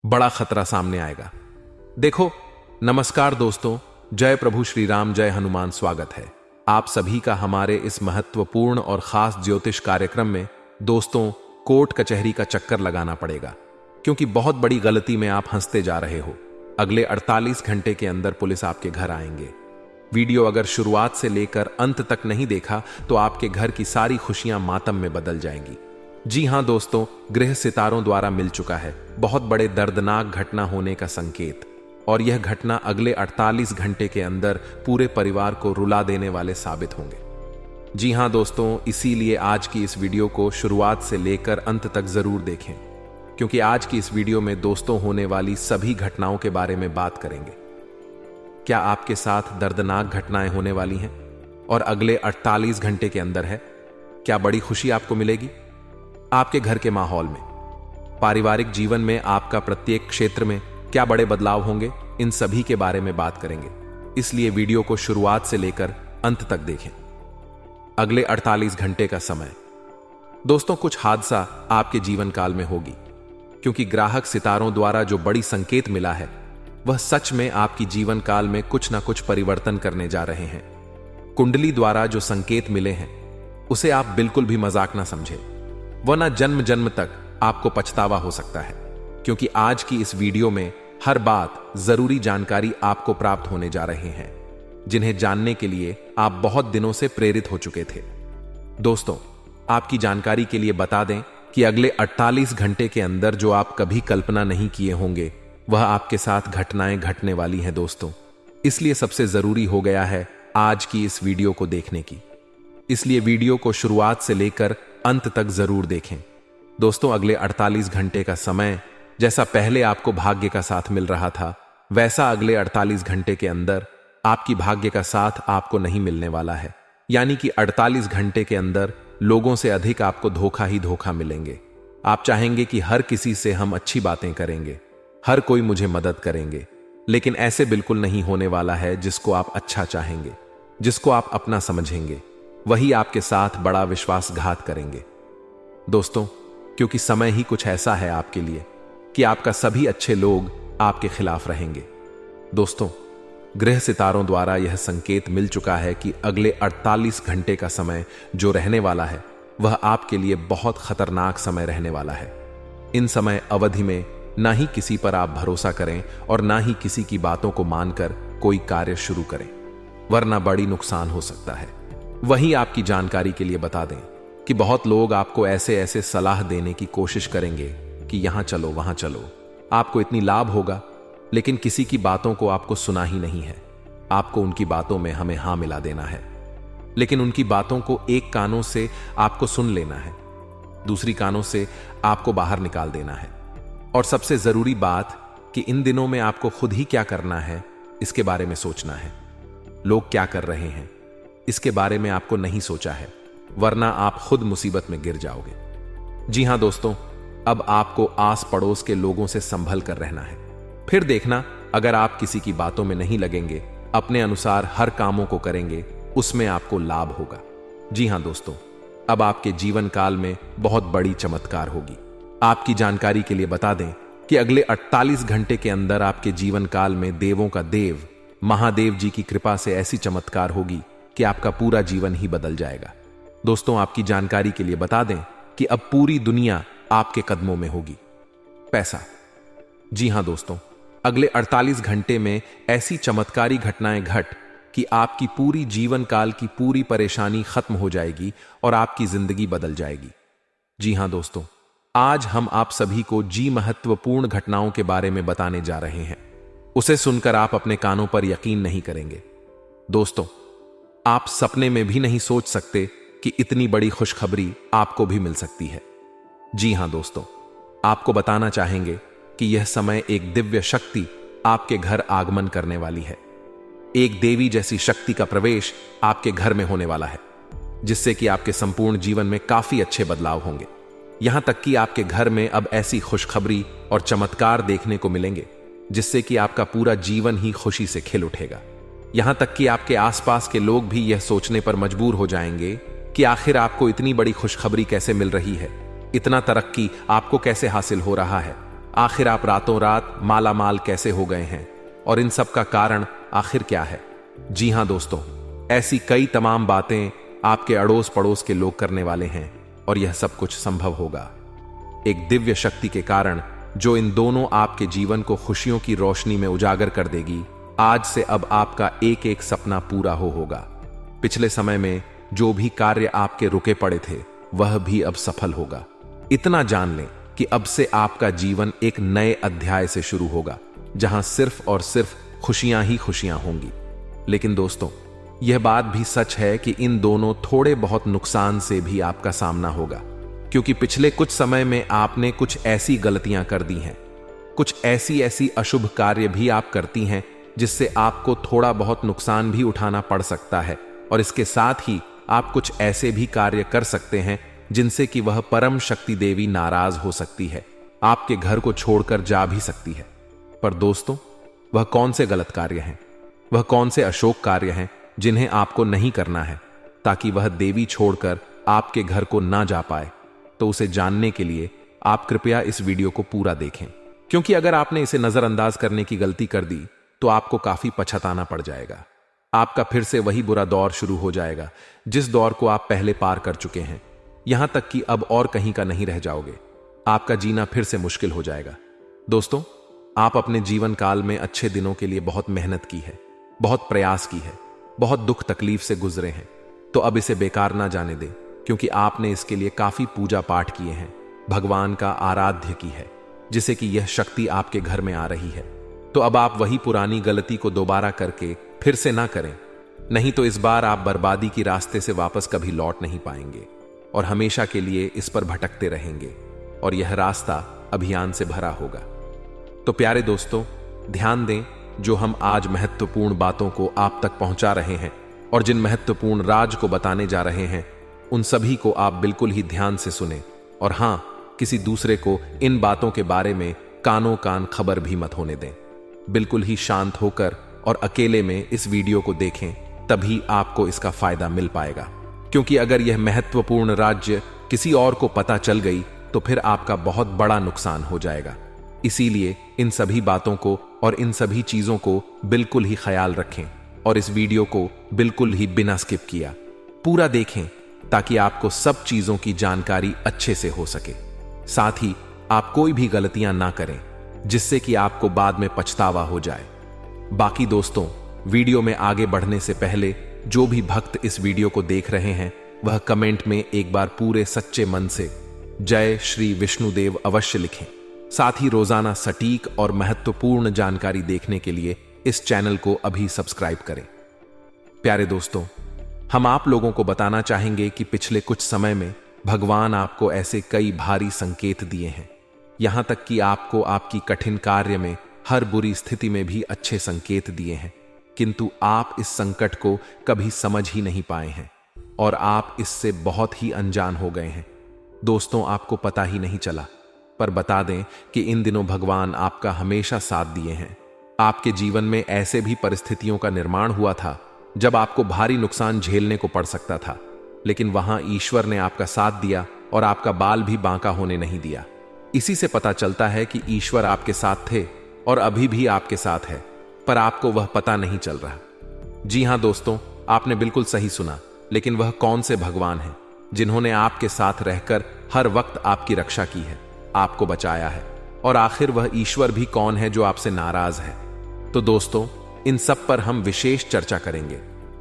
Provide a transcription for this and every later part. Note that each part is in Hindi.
बड़ा खतरा सामने आएगा। देखो, नमस्कार दोस्तों, जय प्रभु श्री राम, जय हनुमान। स्वागत है आप सभी का हमारे इस महत्वपूर्ण और खास ज्योतिष कार्यक्रम में। दोस्तों, कोर्ट कचहरी का चक्कर लगाना पड़ेगा क्योंकि बहुत बड़ी गलती में आप हंसते जा रहे हो। अगले 48 घंटे के अंदर पुलिस आपके घर आएंगे। वीडियो अगर शुरुआत से लेकर अंत तक नहीं देखा तो आपके घर की सारी खुशियां मातम में बदल जाएंगी। जी हां दोस्तों, ग्रह सितारों द्वारा मिल चुका है बहुत बड़े दर्दनाक घटना होने का संकेत, और यह घटना अगले 48 घंटे के अंदर पूरे परिवार को रुला देने वाले साबित होंगे। जी हां दोस्तों, इसीलिए आज की इस वीडियो को शुरुआत से लेकर अंत तक जरूर देखें, क्योंकि आज की इस वीडियो में दोस्तों होने वाली सभी घटनाओं के बारे में बात करेंगे। क्या आपके साथ दर्दनाक घटनाएं होने वाली हैं और अगले 48 घंटे के अंदर है? क्या बड़ी खुशी आपको मिलेगी? आपके घर के माहौल में, पारिवारिक जीवन में, आपका प्रत्येक क्षेत्र में क्या बड़े बदलाव होंगे? इन सभी के बारे में बात करेंगे, इसलिए वीडियो को शुरुआत से लेकर अंत तक देखें। अगले 48 घंटे का समय। दोस्तों, कुछ हादसा आपके जीवन काल में होगी, क्योंकि ग्राहक सितारों द्वारा जो बड़ी संकेत मिला है वह सच में आपकी जीवन काल में कुछ ना कुछ परिवर्तन करने जा रहे हैं। कुंडली द्वारा जो संकेत मिले हैं उसे आप बिल्कुल भी मजाक ना समझें, वरना जन्म जन्म तक आपको पछतावा हो सकता है, क्योंकि आज की इस वीडियो में हर बात, जरूरी जानकारी आपको प्राप्त होने जा रहे हैं, जिन्हें जानने के लिए आप बहुत दिनों से प्रेरित हो चुके थे। दोस्तों, आपकी जानकारी के लिए बता दें कि अगले 48 घंटे के अंदर जो आप कभी कल्पना नहीं किए होंगे वह आपके साथ घटनाएं घटने वाली हैं दोस्तों। इसलिए सबसे जरूरी हो गया है आज की इस वीडियो को देखने की, इसलिए वीडियो को शुरुआत से लेकर अंत तक जरूर देखें। दोस्तों, अगले 48 घंटे का समय जैसा पहले आपको भाग्य का साथ मिल रहा था, वैसा अगले 48 घंटे के अंदर आपकी भाग्य का साथ आपको नहीं मिलने वाला है। यानी कि 48 घंटे के अंदर लोगों से अधिक आपको धोखा ही धोखा मिलेंगे। आप चाहेंगे कि हर किसी से हम अच्छी बातें करेंगे, हर कोई मुझे मदद करेंगे, लेकिन ऐसे बिल्कुल नहीं होने वाला है। जिसको आप अच्छा चाहेंगे, जिसको आप अपना समझेंगे, वही आपके साथ बड़ा विश्वासघात करेंगे। दोस्तों, क्योंकि समय ही कुछ ऐसा है आपके लिए कि आपका सभी अच्छे लोग आपके खिलाफ रहेंगे। दोस्तों, ग्रह सितारों द्वारा यह संकेत मिल चुका है कि अगले 48 घंटे का समय जो रहने वाला है वह आपके लिए बहुत खतरनाक समय रहने वाला है। इन समय अवधि में ना ही किसी पर आप भरोसा करें और ना ही किसी की बातों को मानकर कोई कार्य शुरू करें, वरना बड़ी नुकसान हो सकता है। वहीं आपकी जानकारी के लिए बता दें कि बहुत लोग आपको ऐसे ऐसे सलाह देने की कोशिश करेंगे कि यहां चलो, वहां चलो, आपको इतनी लाभ होगा, लेकिन किसी की बातों को आपको सुना ही नहीं है। आपको उनकी बातों में हमें हां मिला देना है, लेकिन उनकी बातों को एक कानों से आपको सुन लेना है, दूसरी कानों से आपको बाहर निकाल देना है। और सबसे जरूरी बात कि इन दिनों में आपको खुद ही क्या करना है इसके बारे में सोचना है। लोग क्या कर रहे हैं इसके बारे में आपको नहीं सोचा है, वरना आप खुद मुसीबत में गिर जाओगे। जी हां दोस्तों, अब आपको आस पड़ोस के लोगों से संभल कर रहना है। फिर देखना, अगर आप किसी की बातों में नहीं लगेंगे, अपने अनुसार हर कामों को करेंगे, उसमें आपको लाभ होगा। जी हां दोस्तों, अब आपके जीवन काल में बहुत बड़ी चमत्कार होगी। आपकी जानकारी के लिए बता दें कि अगले 48 घंटे के अंदर आपके जीवन काल में देवों का देव महादेव जी की कृपा से ऐसी चमत्कार होगी कि आपका पूरा जीवन ही बदल जाएगा। दोस्तों, आपकी जानकारी के लिए बता दें कि अब पूरी दुनिया आपके कदमों में होगी। पैसा। जी हां दोस्तों, अगले 48 घंटे में ऐसी चमत्कारी घटनाएं घट कि आपकी पूरी जीवन काल की पूरी परेशानी खत्म हो जाएगी और आपकी जिंदगी बदल जाएगी। जी हां दोस्तों, आज हम आप सभी को महत्वपूर्ण घटनाओं के बारे में बताने जा रहे हैं। उसे सुनकर आप अपने कानों पर यकीन नहीं करेंगे। दोस्तों, आप सपने में भी नहीं सोच सकते कि इतनी बड़ी खुशखबरी आपको भी मिल सकती है। जी हां दोस्तों, आपको बताना चाहेंगे कि यह समय एक दिव्य शक्ति आपके घर आगमन करने वाली है। एक देवी जैसी शक्ति का प्रवेश आपके घर में होने वाला है, जिससे कि आपके संपूर्ण जीवन में काफी अच्छे बदलाव होंगे। यहां तक कि आपके घर में अब ऐसी खुशखबरी और चमत्कार देखने को मिलेंगे जिससे कि आपका पूरा जीवन ही खुशी से खिल उठेगा। यहां तक कि आपके आसपास के लोग भी यह सोचने पर मजबूर हो जाएंगे कि आखिर आपको इतनी बड़ी खुशखबरी कैसे मिल रही है, इतना तरक्की आपको कैसे हासिल हो रहा है। आखिर आप रातों रात माला माल कैसे हो गए हैं और इन सब का कारण आखिर क्या है? जी हां दोस्तों, ऐसी कई तमाम बातें आपके अड़ोस पड़ोस के लोग करने वाले हैं और यह सब कुछ संभव होगा एक दिव्य शक्ति के कारण, जो इन दोनों आपके जीवन को खुशियों की रोशनी में उजागर कर देगी। आज से अब आपका एक एक सपना पूरा होगा। पिछले समय में जो भी कार्य आपके रुके पड़े थे वह भी अब सफल होगा। इतना जान लें कि अब से आपका जीवन एक नए अध्याय से शुरू होगा, जहां सिर्फ और सिर्फ खुशियां ही खुशियां होंगी। लेकिन दोस्तों, यह बात भी सच है कि इन दोनों थोड़े बहुत नुकसान से भी आपका सामना होगा, क्योंकि पिछले कुछ समय में आपने कुछ ऐसी गलतियां कर दी हैं, कुछ ऐसी अशुभ कार्य भी आप करती हैं जिससे आपको थोड़ा बहुत नुकसान भी उठाना पड़ सकता है। और इसके साथ ही आप कुछ ऐसे भी कार्य कर सकते हैं जिनसे कि वह परम शक्ति देवी नाराज हो सकती है, आपके घर को छोड़कर जा भी सकती है। पर दोस्तों, वह कौन से गलत कार्य हैं, वह कौन से अशोक कार्य हैं जिन्हें आपको नहीं करना है, ताकि वह देवी छोड़कर आपके घर को ना जा पाए? तो उसे जानने के लिए आप कृपया इस वीडियो को पूरा देखें, क्योंकि अगर आपने इसे नजरअंदाज करने की गलती कर दी तो आपको काफी पछताना पड़ जाएगा। आपका फिर से वही बुरा दौर शुरू हो जाएगा जिस दौर को आप पहले पार कर चुके हैं। यहां तक कि अब और कहीं का नहीं रह जाओगे। आपका जीना फिर से मुश्किल हो जाएगा। दोस्तों, आप अपने जीवन काल में अच्छे दिनों के लिए बहुत मेहनत की है, बहुत प्रयास की है, बहुत दुख तकलीफ से गुजरे हैं। तो अब इसे बेकार ना जाने दें, क्योंकि आपने इसके लिए काफी पूजा पाठ किए हैं, भगवान का आराध्य की है, जिसे कि यह शक्ति आपके घर में आ रही है। तो अब आप वही पुरानी गलती को दोबारा करके फिर से ना करें, नहीं तो इस बार आप बर्बादी की रास्ते से वापस कभी लौट नहीं पाएंगे और हमेशा के लिए इस पर भटकते रहेंगे, और यह रास्ता अभियान से भरा होगा। तो प्यारे दोस्तों, ध्यान दें, जो हम आज महत्वपूर्ण बातों को आप तक पहुंचा रहे हैं और जिन महत्वपूर्ण राज को बताने जा रहे हैं, उन सभी को आप बिल्कुल ही ध्यान से सुने। और हां, किसी दूसरे को इन बातों के बारे में कानों कान खबर भी मत होने दें। बिल्कुल ही शांत होकर और अकेले में इस वीडियो को देखें, तभी आपको इसका फायदा मिल पाएगा। क्योंकि अगर यह महत्वपूर्ण राज्य किसी और को पता चल गई तो फिर आपका बहुत बड़ा नुकसान हो जाएगा। इसीलिए इन सभी बातों को और इन सभी चीजों को बिल्कुल ही ख्याल रखें और इस वीडियो को बिल्कुल ही बिना स्किप किया पूरा देखें, ताकि आपको सब चीजों की जानकारी अच्छे से हो सके। साथ ही आप कोई भी गलतियां ना करें जिससे कि आपको बाद में पछतावा हो जाए। बाकी दोस्तों, वीडियो में आगे बढ़ने से पहले जो भी भक्त इस वीडियो को देख रहे हैं वह कमेंट में एक बार पूरे सच्चे मन से जय श्री विष्णुदेव अवश्य लिखें। साथ ही रोजाना सटीक और महत्वपूर्ण जानकारी देखने के लिए इस चैनल को अभी सब्सक्राइब करें। प्यारे दोस्तों, हम आप लोगों को बताना चाहेंगे कि पिछले कुछ समय में भगवान आपको ऐसे कई भारी संकेत दिए हैं, यहां तक कि आपको आपकी कठिन कार्य में हर बुरी स्थिति में भी अच्छे संकेत दिए हैं, किंतु आप इस संकट को कभी समझ ही नहीं पाए हैं और आप इससे बहुत ही अनजान हो गए हैं। दोस्तों, आपको पता ही नहीं चला, पर बता दें कि इन दिनों भगवान आपका हमेशा साथ दिए हैं। आपके जीवन में ऐसे भी परिस्थितियों का निर्माण हुआ था जब आपको भारी नुकसान झेलने को पड़ सकता था, लेकिन वहां ईश्वर ने आपका साथ दिया और आपका बाल भी बांका होने नहीं दिया। इसी से पता चलता है कि ईश्वर आपके साथ थे और अभी भी आपके साथ है, पर आपको वह पता नहीं चल रहा। जी हां दोस्तों, आपने बिल्कुल सही सुना। लेकिन वह कौन से भगवान हैं जिन्होंने आपके साथ रहकर हर वक्त आपकी रक्षा की है, आपको बचाया है? और आखिर वह ईश्वर भी कौन है जो आपसे नाराज है? तो दोस्तों, इन सब पर हम विशेष चर्चा करेंगे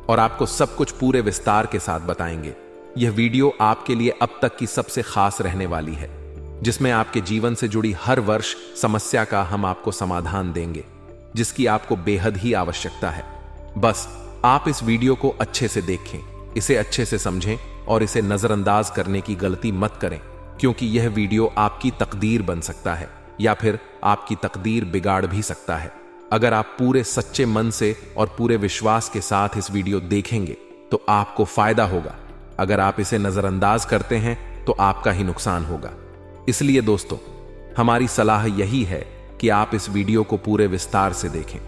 और आपको सब कुछ पूरे विस्तार के साथ बताएंगे। यह वीडियो आपके लिए अब तक की सबसे खास रहने वाली है, जिसमें आपके जीवन से जुड़ी हर वर्ष समस्या का हम आपको समाधान देंगे, जिसकी आपको बेहद ही आवश्यकता है। बस आप इस वीडियो को अच्छे से देखें, इसे अच्छे से समझें और इसे नजरअंदाज करने की गलती मत करें, क्योंकि यह वीडियो आपकी तकदीर बन सकता है या फिर आपकी तकदीर बिगाड़ भी सकता है। अगर आप पूरे सच्चे मन से और पूरे विश्वास के साथ इस वीडियो देखेंगे तो आपको फायदा होगा। अगर आप इसे नजरअंदाज करते हैं तो आपका ही नुकसान होगा। इसलिए दोस्तों, हमारी सलाह यही है कि आप इस वीडियो को पूरे विस्तार से देखें।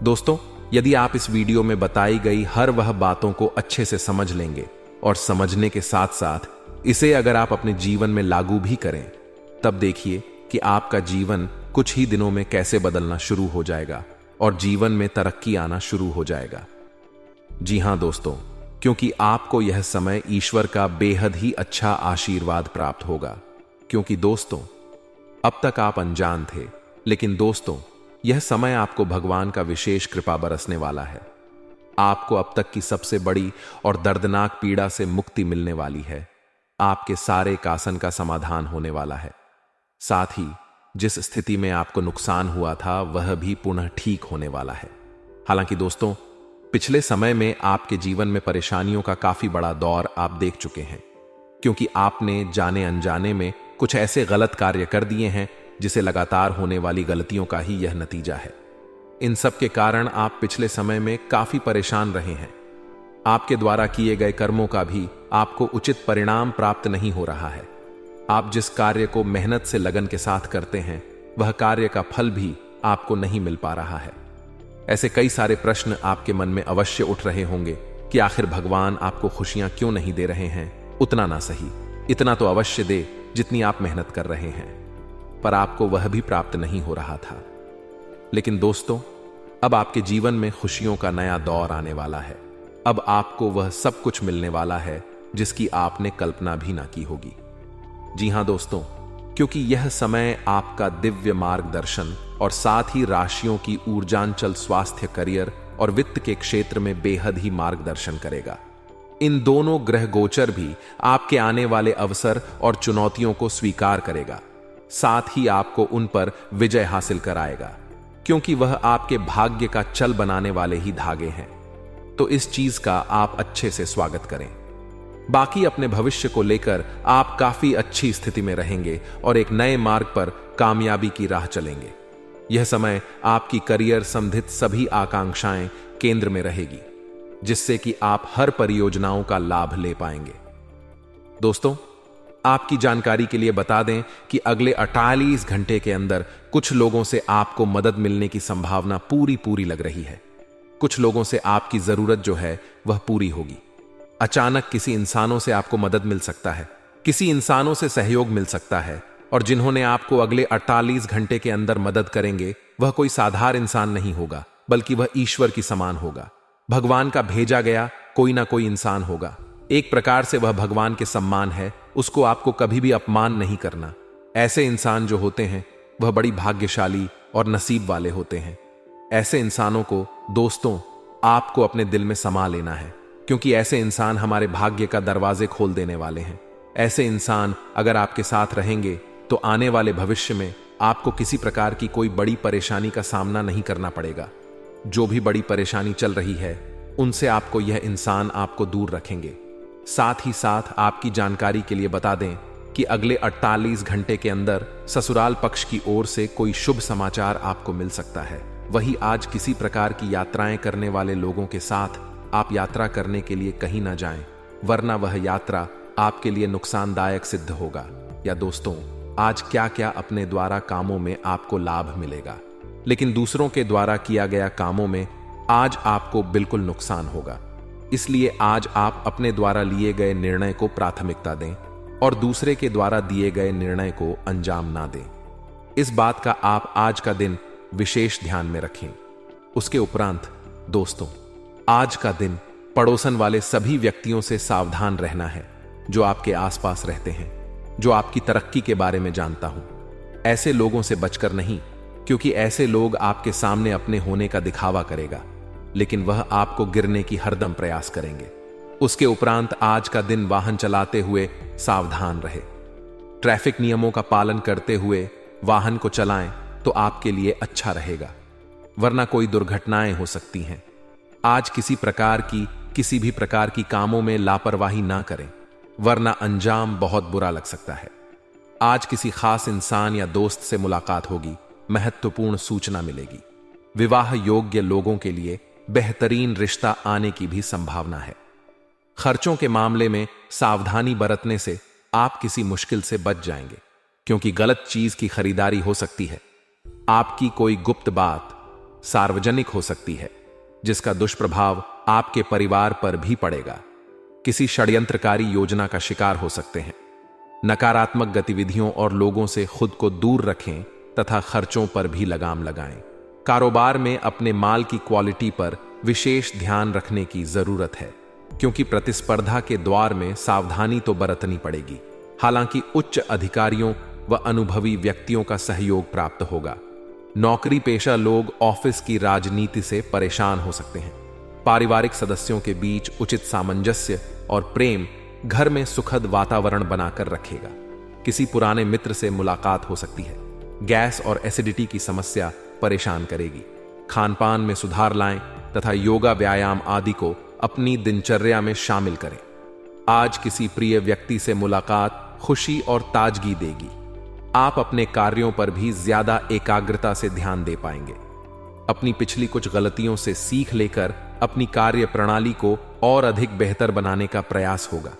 दोस्तों, यदि आप इस वीडियो में बताई गई हर वह बातों को अच्छे से समझ लेंगे और समझने के साथ साथ इसे अगर आप अपने जीवन में लागू भी करें, तब देखिए कि आपका जीवन कुछ ही दिनों में कैसे बदलना शुरू हो जाएगा और जीवन में तरक्की आना शुरू हो जाएगा। जी हां दोस्तों, क्योंकि आपको यह समय ईश्वर का बेहद ही अच्छा आशीर्वाद प्राप्त होगा। क्योंकि दोस्तों, अब तक आप अनजान थे, लेकिन दोस्तों, यह समय आपको भगवान का विशेष कृपा बरसने वाला है। आपको अब तक की सबसे बड़ी और दर्दनाक पीड़ा से मुक्ति मिलने वाली है। आपके सारे कासन का समाधान होने वाला है। साथ ही जिस स्थिति में आपको नुकसान हुआ था वह भी पुनः ठीक होने वाला है। हालांकि दोस्तों, पिछले समय में आपके जीवन में परेशानियों का काफी बड़ा दौर आप देख चुके हैं, क्योंकि आपने जाने अनजाने में कुछ ऐसे गलत कार्य कर दिए हैं जिसे लगातार होने वाली गलतियों का ही यह नतीजा है। इन सब के कारण आप पिछले समय में काफी परेशान रहे हैं। आपके द्वारा किए गए कर्मों का भी आपको उचित परिणाम प्राप्त नहीं हो रहा है। आप जिस कार्य को मेहनत से लगन के साथ करते हैं वह कार्य का फल भी आपको नहीं मिल पा रहा है। ऐसे कई सारे प्रश्न आपके मन में अवश्य उठ रहे होंगे कि आखिर भगवान आपको खुशियां क्यों नहीं दे रहे हैं। उतना ना सही, इतना तो अवश्य दे जितनी आप मेहनत कर रहे हैं, पर आपको वह भी प्राप्त नहीं हो रहा था। लेकिन दोस्तों, अब आपके जीवन में खुशियों का नया दौर आने वाला है। अब आपको वह सब कुछ मिलने वाला है जिसकी आपने कल्पना भी ना की होगी। जी हां दोस्तों, क्योंकि यह समय आपका दिव्य मार्गदर्शन और साथ ही राशियों की ऊर्जांचल स्वास्थ्य, करियर और वित्त के क्षेत्र में बेहद ही मार्गदर्शन करेगा। इन दोनों ग्रह गोचर भी आपके आने वाले अवसर और चुनौतियों को स्वीकार करेगा, साथ ही आपको उन पर विजय हासिल कराएगा, क्योंकि वह आपके भाग्य का चल बनाने वाले ही धागे हैं। तो इस चीज का आप अच्छे से स्वागत करें। बाकी अपने भविष्य को लेकर आप काफी अच्छी स्थिति में रहेंगे और एक नए मार्ग पर कामयाबी की राह चलेंगे। यह समय आपकी करियर संबंधित सभी आकांक्षाएं केंद्र में रहेगी, जिससे कि आप हर परियोजनाओं का लाभ ले पाएंगे। दोस्तों, आपकी जानकारी के लिए बता दें कि अगले 48 घंटे के अंदर कुछ लोगों से आपको मदद मिलने की संभावना पूरी लग रही है। कुछ लोगों से आपकी जरूरत जो है वह पूरी होगी। अचानक किसी इंसानों से आपको मदद मिल सकता है, किसी इंसानों से सहयोग मिल सकता है, और जिन्होंने आपको अगले 48 घंटे के अंदर मदद करेंगे वह कोई साधारण इंसान नहीं होगा, बल्कि वह ईश्वर की समान होगा। भगवान का भेजा गया कोई ना कोई इंसान होगा। एक प्रकार से वह भगवान के सम्मान है, उसको आपको कभी भी अपमान नहीं करना। ऐसे इंसान जो होते हैं वह बड़ी भाग्यशाली और नसीब वाले होते हैं। ऐसे इंसानों को दोस्तों आपको अपने दिल में समा लेना है, क्योंकि ऐसे इंसान हमारे भाग्य का दरवाजे खोल देने वाले हैं। ऐसे इंसान अगर आपके साथ रहेंगे तो आने वाले भविष्य में आपको किसी प्रकार की कोई बड़ी परेशानी का सामना नहीं करना पड़ेगा। जो भी बड़ी परेशानी चल रही है उनसे आपको यह इंसान आपको दूर रखेंगे। साथ ही साथ आपकी जानकारी के लिए बता दें कि अगले 48 घंटे के अंदर ससुराल पक्ष की ओर से कोई शुभ समाचार आपको मिल सकता है। वही आज किसी प्रकार की यात्राएं करने वाले लोगों के साथ आप यात्रा करने के लिए कहीं ना जाएं, वरना वह यात्रा आपके लिए नुकसानदायक सिद्ध होगा। या दोस्तों, आज क्या क्या अपने द्वारा कामों में आपको लाभ मिलेगा, लेकिन दूसरों के द्वारा किया गया कामों में आज आपको बिल्कुल नुकसान होगा। इसलिए आज आप अपने द्वारा लिए गए निर्णय को प्राथमिकता दें और दूसरे के द्वारा दिए गए निर्णय को अंजाम ना दें। इस बात का आप आज का दिन विशेष ध्यान में रखें। उसके उपरांत दोस्तों, आज का दिन पड़ोसन वाले सभी व्यक्तियों से सावधान रहना है जो आपके आसपास रहते हैं, जो आपकी तरक्की के बारे में जानता हूं। ऐसे लोगों से बचकर नहीं, क्योंकि ऐसे लोग आपके सामने अपने होने का दिखावा करेगा, लेकिन वह आपको गिरने की हरदम प्रयास करेंगे। उसके उपरांत आज का दिन वाहन चलाते हुए सावधान रहे। ट्रैफिक नियमों का पालन करते हुए वाहन को चलाएं तो आपके लिए अच्छा रहेगा, वरना कोई दुर्घटनाएं हो सकती हैं। आज किसी भी प्रकार की कामों में लापरवाही ना करें, वरना अंजाम बहुत बुरा लग सकता है। आज किसी खास इंसान या दोस्त से मुलाकात होगी, महत्वपूर्ण सूचना मिलेगी। विवाह योग्य लोगों के लिए बेहतरीन रिश्ता आने की भी संभावना है। खर्चों के मामले में सावधानी बरतने से आप किसी मुश्किल से बच जाएंगे, क्योंकि गलत चीज की खरीदारी हो सकती है। आपकी कोई गुप्त बात सार्वजनिक हो सकती है, जिसका दुष्प्रभाव आपके परिवार पर भी पड़ेगा। किसी षड्यंत्रकारी योजना का शिकार हो सकते हैं। नकारात्मक गतिविधियों और लोगों से खुद को दूर रखें तथा खर्चों पर भी लगाम लगाएं। कारोबार में अपने माल की क्वालिटी पर विशेष ध्यान रखने की जरूरत है, क्योंकि प्रतिस्पर्धा के द्वार में सावधानी तो बरतनी पड़ेगी। हालांकि उच्च अधिकारियों व अनुभवी व्यक्तियों का सहयोग प्राप्त होगा। नौकरी पेशा लोग ऑफिस की राजनीति से परेशान हो सकते हैं। पारिवारिक सदस्यों के बीच उचित सामंजस्य और प्रेम घर में सुखद वातावरण बनाकर रखेगा। किसी पुराने मित्र से मुलाकात हो सकती है। गैस और एसिडिटी की समस्या परेशान करेगी। खानपान में सुधार लाएं तथा योगा व्यायाम आदि को अपनी दिनचर्या में शामिल करें। आज किसी प्रिय व्यक्ति से मुलाकात खुशी और ताजगी देगी। आप अपने कार्यों पर भी ज्यादा एकाग्रता से ध्यान दे पाएंगे। अपनी पिछली कुछ गलतियों से सीख लेकर अपनी कार्य प्रणाली को और अधिक बेहतर बनाने का प्रयास होगा।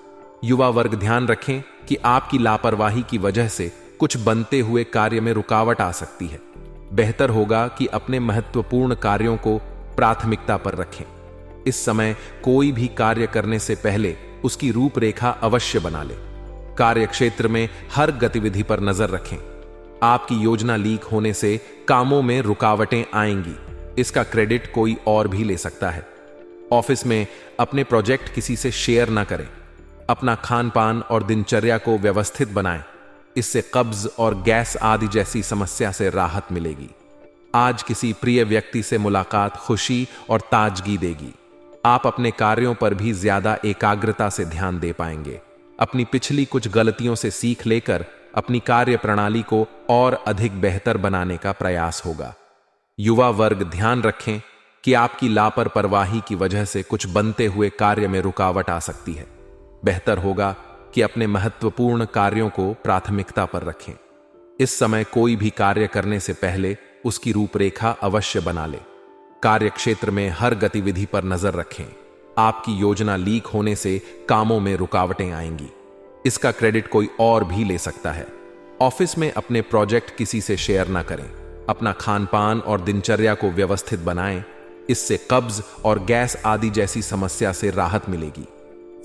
युवा वर्ग ध्यान रखें कि आपकी लापरवाही की वजह से कुछ बनते हुए कार्य में रुकावट आ सकती है। बेहतर होगा कि अपने महत्वपूर्ण कार्यों को प्राथमिकता पर रखें। इस समय कोई भी कार्य करने से पहले उसकी रूपरेखा अवश्य बना ले। कार्य क्षेत्र में हर गतिविधि पर नजर रखें। आपकी योजना लीक होने से कामों में रुकावटें आएंगी। इसका क्रेडिट कोई और भी ले सकता है। ऑफिस में अपने प्रोजेक्ट किसी से शेयर ना करें। अपना खान पान और दिनचर्या को व्यवस्थित बनाएं। इससे कब्ज और गैस आदि जैसी समस्या से राहत मिलेगी। आज किसी प्रिय व्यक्ति से मुलाकात खुशी और ताजगी देगी। आप अपने कार्यों पर भी ज्यादा एकाग्रता से ध्यान दे पाएंगे। अपनी पिछली कुछ गलतियों से सीख लेकर अपनी कार्य प्रणाली को और अधिक बेहतर बनाने का प्रयास होगा। युवा वर्ग ध्यान रखें कि आपकी लापरवाही की वजह से कुछ बनते हुए कार्य में रुकावट आ सकती है। बेहतर होगा कि अपने महत्वपूर्ण कार्यों को प्राथमिकता पर रखें। इस समय कोई भी कार्य करने से पहले उसकी रूपरेखा अवश्य बना ले। कार्य क्षेत्र में हर गतिविधि पर नजर रखें। आपकी योजना लीक होने से कामों में रुकावटें आएंगी। इसका क्रेडिट कोई और भी ले सकता है। ऑफिस में अपने प्रोजेक्ट किसी से शेयर ना करें। अपना खान पान और दिनचर्या को व्यवस्थित बनाएं। इससे कब्ज और गैस आदि जैसी समस्या से राहत मिलेगी।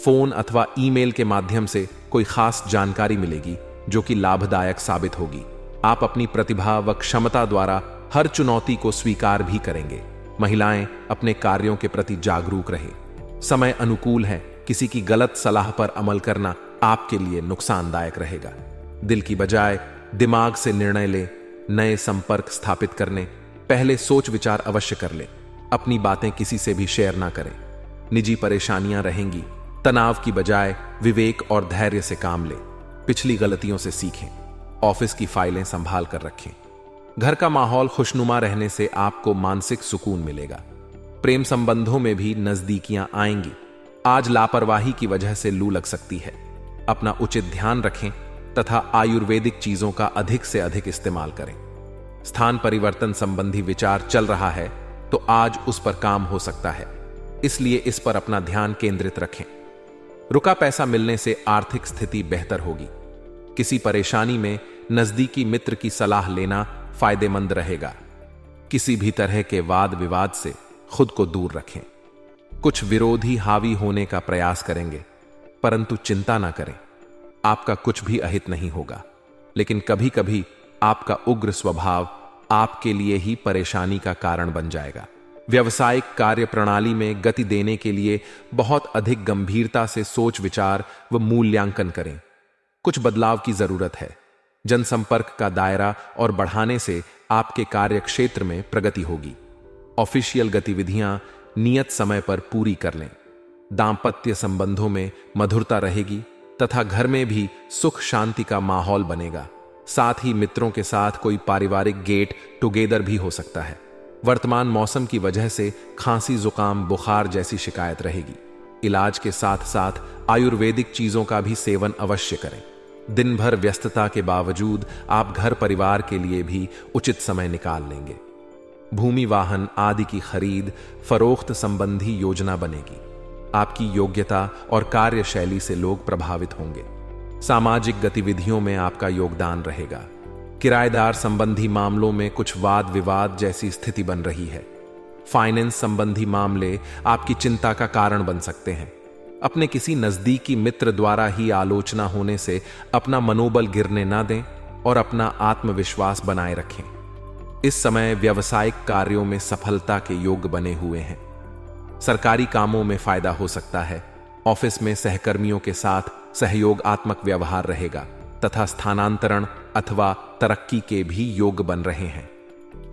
फोन अथवा ईमेल के माध्यम से कोई खास जानकारी मिलेगी जो कि लाभदायक साबित होगी। आप अपनी प्रतिभा व क्षमता द्वारा हर चुनौती को स्वीकार भी करेंगे। महिलाएं अपने कार्यों के प्रति जागरूक रहें। समय अनुकूल है। किसी की गलत सलाह पर अमल करना आपके लिए नुकसानदायक रहेगा। दिल की बजाय दिमाग से निर्णय ले। नए संपर्क स्थापित करने पहले सोच विचार अवश्य कर ले। अपनी बातें किसी से भी शेयर ना करें। निजी परेशानियां रहेंगी। तनाव की बजाय विवेक और धैर्य से काम ले। पिछली गलतियों से सीखें। ऑफिस की फाइलें संभाल कर रखें। घर का माहौल खुशनुमा रहने से आपको मानसिक सुकून मिलेगा। प्रेम संबंधों में भी नजदीकियां आएंगी। आज लापरवाही की वजह से लू लग सकती है। अपना उचित ध्यान रखें तथा आयुर्वेदिक चीजों का अधिक से अधिक इस्तेमाल करें। स्थान परिवर्तन संबंधी विचार चल रहा है तो आज उस पर काम हो सकता है, इसलिए इस पर अपना ध्यान केंद्रित रखें। रुका पैसा मिलने से आर्थिक स्थिति बेहतर होगी। किसी परेशानी में नजदीकी मित्र की सलाह लेना फायदेमंद रहेगा। किसी भी तरह के वाद विवाद से खुद को दूर रखें। कुछ विरोधी हावी होने का प्रयास करेंगे, परंतु चिंता ना करें, आपका कुछ भी अहित नहीं होगा। लेकिन कभी कभी आपका उग्र स्वभाव आपके लिए ही परेशानी का कारण बन जाएगा। व्यावसायिक कार्य प्रणाली में गति देने के लिए बहुत अधिक गंभीरता से सोच विचार व मूल्यांकन करें। कुछ बदलाव की जरूरत है। जनसंपर्क का दायरा और बढ़ाने से आपके कार्य क्षेत्र में प्रगति होगी। ऑफिशियल गतिविधियां नियत समय पर पूरी कर लें। दांपत्य संबंधों में मधुरता रहेगी तथा घर में भी सुख शांति का माहौल बनेगा। साथ ही मित्रों के साथ कोई पारिवारिक गेट टुगेदर भी हो सकता है। वर्तमान मौसम की वजह से खांसी जुकाम बुखार जैसी शिकायत रहेगी। इलाज के साथ साथ आयुर्वेदिक चीजों का भी सेवन अवश्य करें। दिन भर व्यस्तता के बावजूद आप घर परिवार के लिए भी उचित समय निकाल लेंगे। भूमि वाहन आदि की खरीद फरोख्त संबंधी योजना बनेगी। आपकी योग्यता और कार्यशैली से लोग प्रभावित होंगे। सामाजिक गतिविधियों में आपका योगदान रहेगा। किराएदार संबंधी मामलों में कुछ वाद विवाद जैसी स्थिति बन रही है। फाइनेंस संबंधी मामले आपकी चिंता का कारण बन सकते हैं। अपने किसी नजदीकी मित्र द्वारा ही आलोचना होने से अपना मनोबल गिरने ना दें। और अपना आत्मविश्वास बनाए रखें। इस समय व्यावसायिक कार्यों में सफलता के योग बने हुए हैं। सरकारी कामों में फायदा हो सकता है। ऑफिस में सहकर्मियों के साथ सहयोगात्मक व्यवहार रहेगा तथा स्थानांतरण अथवा तरक्की के भी योग बन रहे हैं।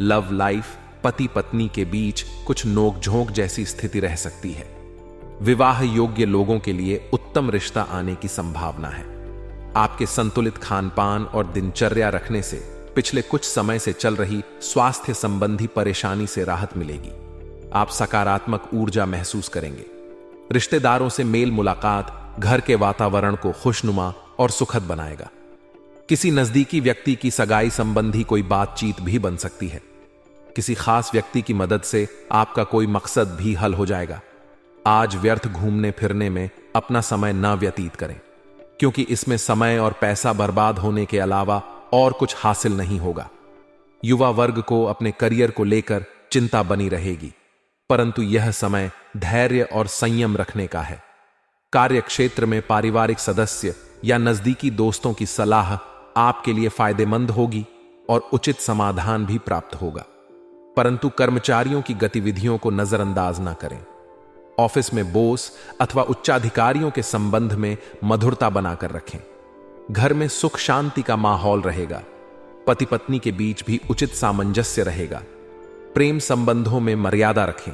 लव लाइफ, पति पत्नी के बीच कुछ नोकझोंक जैसी स्थिति रह सकती है। विवाह योग्य लोगों के लिए उत्तम रिश्ता आने की संभावना है। आपके संतुलित खानपान और दिनचर्या रखने से पिछले कुछ समय से चल रही स्वास्थ्य संबंधी परेशानी से राहत मिलेगी। आप सकारात्मक ऊर्जा महसूस करेंगे। रिश्तेदारों से मेल मुलाकात घर के वातावरण को खुशनुमा और सुखद बनाएगा। किसी नजदीकी व्यक्ति की सगाई संबंधी कोई बातचीत भी बन सकती है। किसी खास व्यक्ति की मदद से आपका कोई मकसद भी हल हो जाएगा। आज व्यर्थ घूमने फिरने में अपना समय न व्यतीत करें, क्योंकि इसमें समय और पैसा बर्बाद होने के अलावा और कुछ हासिल नहीं होगा। युवा वर्ग को अपने करियर को लेकर चिंता बनी रहेगी, परंतु यह समय धैर्य और संयम रखने का है। कार्य क्षेत्र में पारिवारिक सदस्य या नजदीकी दोस्तों की सलाह आपके लिए फायदेमंद होगी और उचित समाधान भी प्राप्त होगा, परंतु कर्मचारियों की गतिविधियों को नजरअंदाज न करें। ऑफिस में बॉस अथवा उच्चाधिकारियों के संबंध में मधुरता बनाकर रखें। घर में सुख शांति का माहौल रहेगा। पति पत्नी के बीच भी उचित सामंजस्य रहेगा। प्रेम संबंधों में मर्यादा रखें।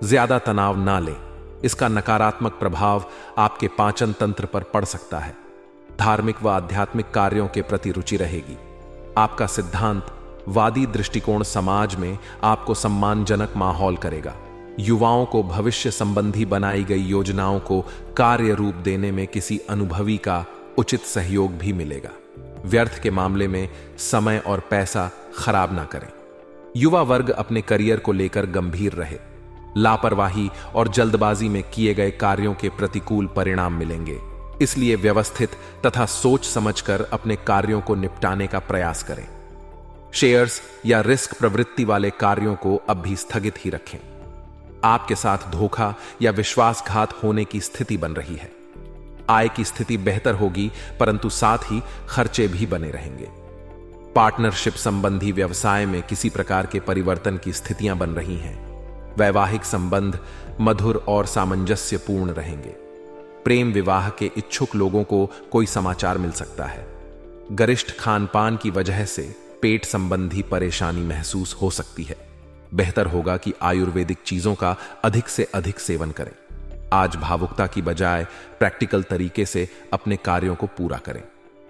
ज्यादा तनाव ना लें, इसका नकारात्मक प्रभाव आपके पाचन तंत्र पर पड़ सकता है। धार्मिक व आध्यात्मिक कार्यों के प्रति रुचि रहेगी। आपका सिद्धांत वादी दृष्टिकोण समाज में आपको सम्मानजनक माहौल करेगा। युवाओं को भविष्य संबंधी बनाई गई योजनाओं को कार्य रूप देने में किसी अनुभवी का उचित सहयोग भी मिलेगा। व्यर्थ के मामले में समय और पैसा खराब ना करें। युवा वर्ग अपने करियर को लेकर गंभीर रहे। लापरवाही और जल्दबाजी में किए गए कार्यों के प्रतिकूल परिणाम मिलेंगे, इसलिए व्यवस्थित तथा सोच समझकर अपने कार्यों को निपटाने का प्रयास करें। शेयर्स या रिस्क प्रवृत्ति वाले कार्यों को अब भी स्थगित ही रखें। आपके साथ धोखा या विश्वासघात होने की स्थिति बन रही है। आय की स्थिति बेहतर होगी, परंतु साथ ही खर्चे भी बने रहेंगे। पार्टनरशिप संबंधी व्यवसाय में किसी प्रकार के परिवर्तन की स्थितियां बन रही हैं। वैवाहिक संबंध मधुर और सामंजस्यपूर्ण रहेंगे। प्रेम विवाह के इच्छुक लोगों को कोई समाचार मिल सकता है। गरिष्ठ खानपान की वजह से पेट संबंधी परेशानी महसूस हो सकती है। बेहतर होगा कि आयुर्वेदिक चीजों का अधिक से अधिक सेवन करें। आज भावुकता की बजाय प्रैक्टिकल तरीके से अपने कार्यों को पूरा करें।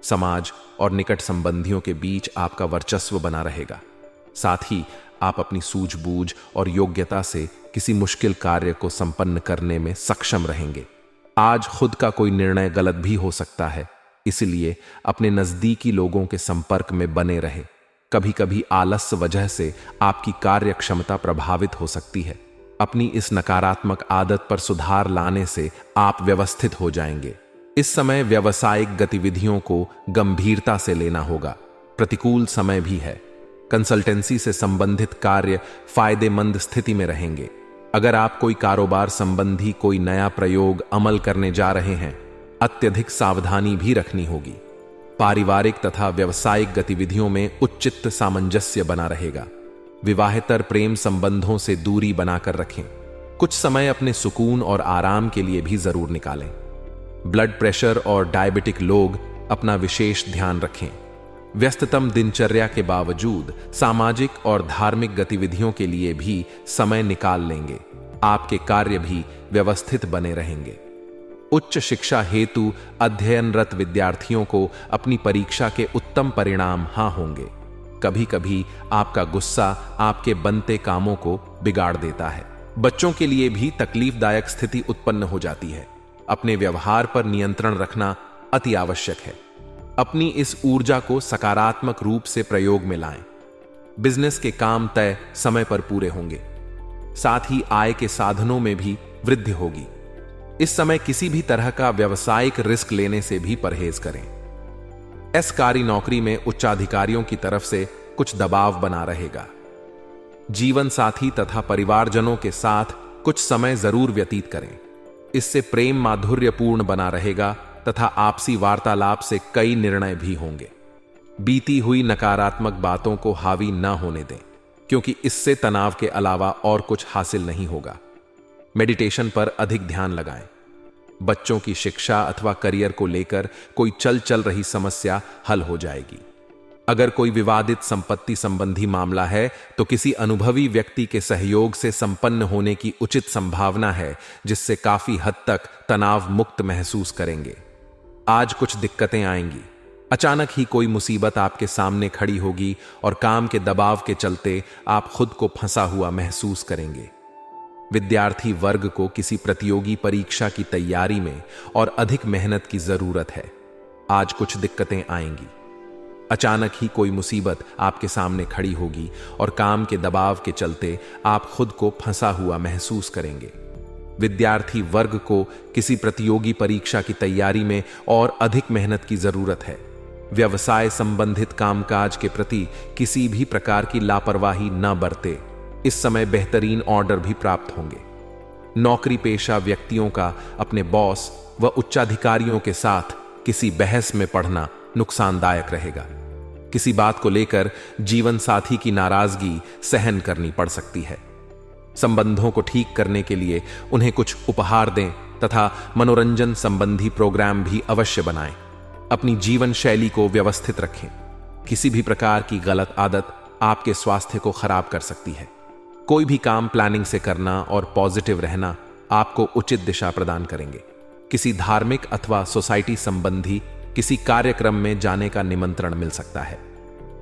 समाज और निकट संबंधियों के बीच आपका वर्चस्व बना रहेगा। साथ ही आप अपनी सूझबूझ और योग्यता से किसी मुश्किल कार्य को संपन्न करने में सक्षम रहेंगे। आज खुद का कोई निर्णय गलत भी हो सकता है, इसलिए अपने नजदीकी लोगों के संपर्क में बने रहे। कभी कभी आलस्य वजह से आपकी कार्य क्षमता प्रभावित हो सकती है। अपनी इस नकारात्मक आदत पर सुधार लाने से आप व्यवस्थित हो जाएंगे। इस समय व्यावसायिक गतिविधियों को गंभीरता से लेना होगा। प्रतिकूल समय भी है। कंसल्टेंसी से संबंधित कार्य फायदेमंद स्थिति में रहेंगे। अगर आप कोई कारोबार संबंधी कोई नया प्रयोग अमल करने जा रहे हैं, अत्यधिक सावधानी भी रखनी होगी। पारिवारिक तथा व्यावसायिक गतिविधियों में उच्चित सामंजस्य बना रहेगा। विवाहेतर प्रेम संबंधों से दूरी बनाकर रखें। कुछ समय अपने सुकून और आराम के लिए भी जरूर निकालें। ब्लड प्रेशर और डायबिटिक लोग अपना विशेष ध्यान रखें। व्यस्ततम दिनचर्या के बावजूद सामाजिक और धार्मिक गतिविधियों के लिए भी समय निकाल लेंगे। आपके कार्य भी व्यवस्थित बने रहेंगे। उच्च शिक्षा हेतु अध्ययनरत विद्यार्थियों को अपनी परीक्षा के उत्तम परिणाम होंगे। कभी कभी आपका गुस्सा आपके बनते कामों को बिगाड़ देता है। बच्चों के लिए भी तकलीफदायक स्थिति उत्पन्न हो जाती है। अपने व्यवहार पर नियंत्रण रखना अति आवश्यक है। अपनी इस ऊर्जा को सकारात्मक रूप से प्रयोग में लाएं। बिजनेस के काम तय समय पर पूरे होंगे। साथ ही आय के साधनों में भी वृद्धि होगी। इस समय किसी भी तरह का व्यावसायिक रिस्क लेने से भी परहेज करें। सरकारी नौकरी में उच्चाधिकारियों की तरफ से कुछ दबाव बना रहेगा। जीवन साथी तथा परिवारजनों के साथ कुछ समय जरूर व्यतीत करें। इससे प्रेम माधुर्यपूर्ण बना रहेगा तथा आपसी वार्तालाप से कई निर्णय भी होंगे। बीती हुई नकारात्मक बातों को हावी न होने दें, क्योंकि इससे तनाव के अलावा और कुछ हासिल नहीं होगा। मेडिटेशन पर अधिक ध्यान लगाएं। बच्चों की शिक्षा अथवा करियर को लेकर कोई चल रही समस्या हल हो जाएगी। अगर कोई विवादित संपत्ति संबंधी मामला है तो किसी अनुभवी व्यक्ति के सहयोग से संपन्न होने की उचित संभावना है, जिससे काफी हद तक तनाव मुक्त महसूस करेंगे। आज कुछ दिक्कतें आएंगी। अचानक ही कोई मुसीबत आपके सामने खड़ी होगी और काम के दबाव के चलते आप खुद को फंसा हुआ महसूस करेंगे। विद्यार्थी वर्ग को किसी प्रतियोगी परीक्षा की तैयारी में और अधिक मेहनत की जरूरत है। आज कुछ दिक्कतें आएंगी। अचानक ही कोई मुसीबत आपके सामने खड़ी होगी और काम के दबाव के चलते आप खुद को फंसा हुआ महसूस करेंगे। विद्यार्थी वर्ग को किसी प्रतियोगी परीक्षा की तैयारी में और अधिक मेहनत की जरूरत है। व्यवसाय संबंधित कामकाज के प्रति किसी भी प्रकार की लापरवाही न बरते। इस समय बेहतरीन ऑर्डर भी प्राप्त होंगे। नौकरी पेशा व्यक्तियों का अपने बॉस व उच्चाधिकारियों के साथ किसी बहस में पड़ना नुकसानदायक रहेगा। किसी बात को लेकर जीवन साथी की नाराजगी सहन करनी पड़ सकती है। संबंधों को ठीक करने के लिए उन्हें कुछ उपहार दें तथा मनोरंजन संबंधी प्रोग्राम भी अवश्य बनाएं। अपनी जीवन शैली को व्यवस्थित रखें। किसी भी प्रकार की गलत आदत आपके स्वास्थ्य को खराब कर सकती है। कोई भी काम प्लानिंग से करना और पॉजिटिव रहना आपको उचित दिशा प्रदान करेंगे। किसी धार्मिक अथवा सोसाइटी संबंधी किसी कार्यक्रम में जाने का निमंत्रण मिल सकता है।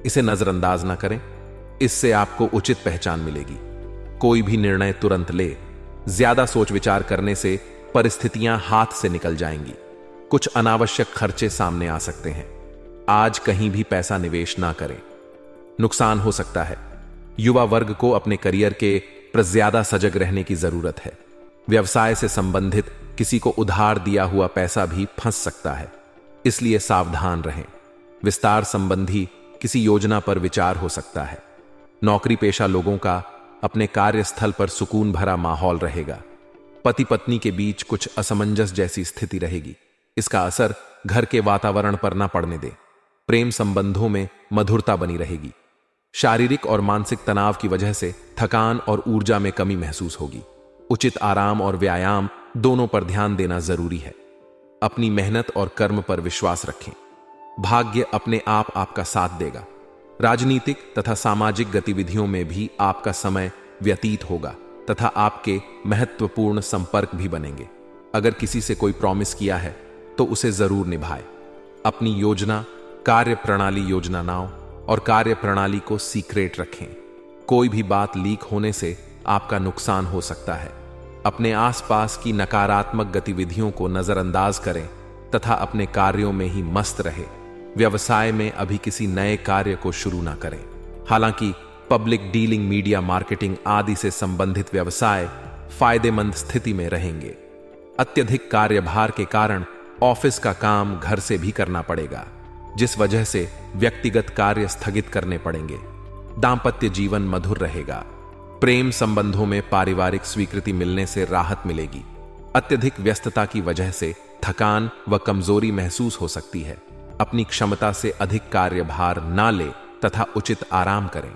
इसे नजरअंदाज न करें, इससे आपको उचित पहचान मिलेगी। कोई भी निर्णय तुरंत ले। ज्यादा सोच विचार करने से परिस्थितियां हाथ से निकल जाएंगी। कुछ अनावश्यक खर्चे सामने आ सकते हैं। आज कहीं भी पैसा निवेश ना करें, नुकसान हो सकता है। युवा वर्ग को अपने करियर के पर ज्यादा सजग रहने की जरूरत है। व्यवसाय से संबंधित किसी को उधार दिया हुआ पैसा भी फंस सकता है, इसलिए सावधान रहें। विस्तार संबंधी किसी योजना पर विचार हो सकता है। नौकरी पेशा लोगों का अपने कार्यस्थल पर सुकून भरा माहौल रहेगा। पति पत्नी के बीच कुछ असमंजस जैसी स्थिति रहेगी। इसका असर घर के वातावरण पर न पड़ने दें। प्रेम संबंधों में मधुरता बनी रहेगी। शारीरिक और मानसिक तनाव की वजह से थकान और ऊर्जा में कमी महसूस होगी। उचित आराम और व्यायाम दोनों पर ध्यान देना जरूरी है। अपनी मेहनत और कर्म पर विश्वास रखें। भाग्य अपने आप आपका साथ देगा। राजनीतिक तथा सामाजिक गतिविधियों में भी आपका समय व्यतीत होगा तथा आपके महत्वपूर्ण संपर्क भी बनेंगे। अगर किसी से कोई प्रॉमिस किया है तो उसे जरूर निभाए। अपनी योजना, कार्य प्रणाली योजनाओं और कार्य प्रणाली को सीक्रेट रखें। कोई भी बात लीक होने से आपका नुकसान हो सकता है। अपने आसपास की नकारात्मक गतिविधियों को नजरअंदाज करें तथा अपने कार्यों में ही मस्त रहे। व्यवसाय में अभी किसी नए कार्य को शुरू ना करें। हालांकि पब्लिक डीलिंग, मीडिया मार्केटिंग आदि से संबंधित व्यवसाय फायदेमंद स्थिति में रहेंगे। अत्यधिक कार्यभार के कारण ऑफिस का काम घर से भी करना पड़ेगा, जिस वजह से व्यक्तिगत कार्य स्थगित करने पड़ेंगे। दांपत्य जीवन मधुर रहेगा। प्रेम संबंधों में पारिवारिक स्वीकृति मिलने से राहत मिलेगी। अत्यधिक व्यस्तता की वजह से थकान व कमजोरी महसूस हो सकती है। अपनी क्षमता से अधिक कार्यभार ना ले तथा उचित आराम करें।